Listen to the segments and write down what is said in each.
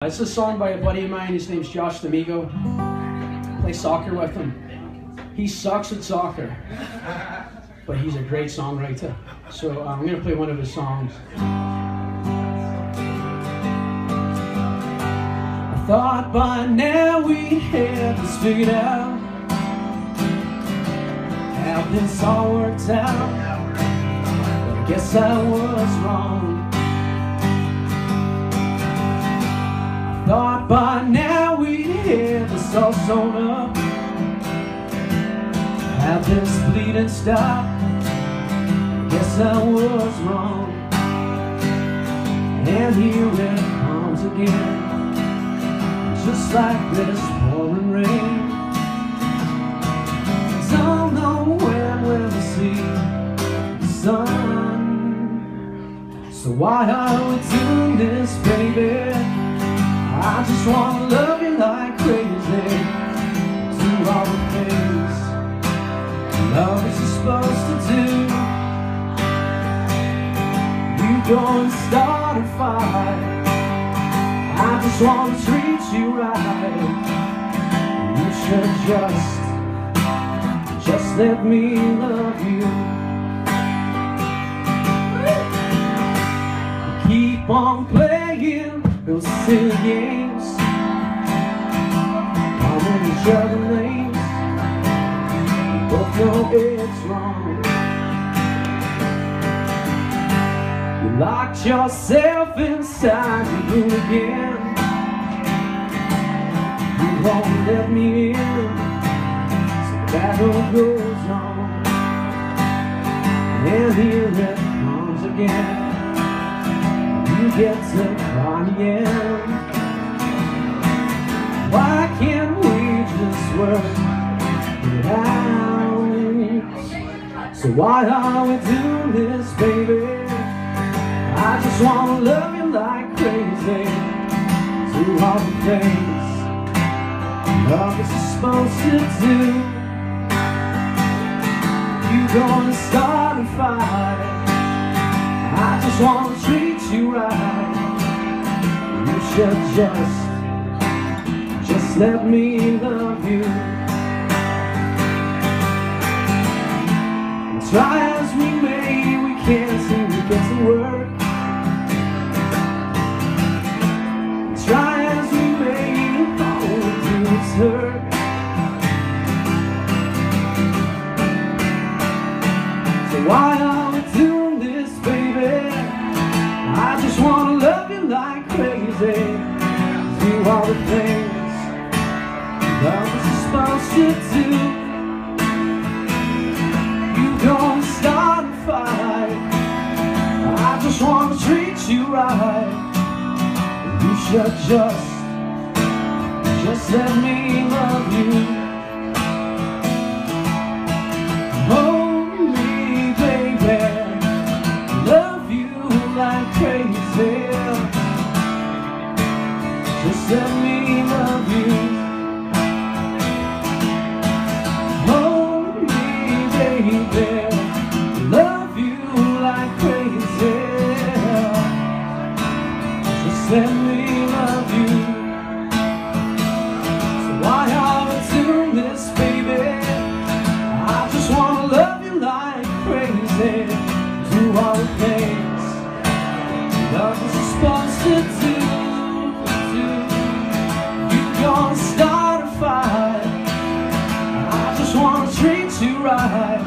It's a song by a buddy of mine. His name's Josh D'Amigo. Play soccer with him. He sucks at soccer, but he's a great songwriter. So I'm going to play one of his songs. I thought by now we'd have this figured out, have this all worked out, but I guess I was wrong. Thought by now we'd have this all sewn up, have this bleeding stop. Guess I was wrong, and here it comes again, just like this pouring rain. Don't know when we'll see the sun. So why are we doing this, baby? I just wanna love you like crazy, do all the things love is supposed to do. You go and start a fight, I just wanna treat you right. You should just let me love you. Keep on playing those silly games, calling each other names. We both know it's wrong. You locked yourself inside your room again. You won't let me in, so the battle goes on, and here it comes again. You get to cry again. Why can't we just work it out? So why are we doing this, baby? I just wanna love you like crazy, do all the things love is supposed to do. You gonna start a fight, I just wanna treat you right. You should just let me love you. And try as we may, we can't seem to get to work. And try as we may, all we do is hurt. So why are we doing this, baby? I just wanna love you like crazy, do all the things love is supposed to do. You gonna start a fight, I just wanna treat you right. You should just let me love you. Hold me, baby, love you like crazy. Just let me love you. Hold me, baby, love you like crazy. Just let me love you. So why are we doing this, baby? I just wanna love you like crazy, do all the things love is supposed to do. You gonna start a fight, I just wanna treat you right.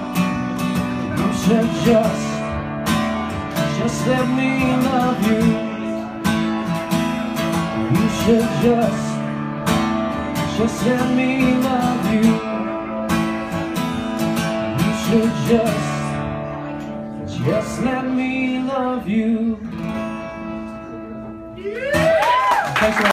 You should just let me love you. You should just let me love you. You should just let me love you.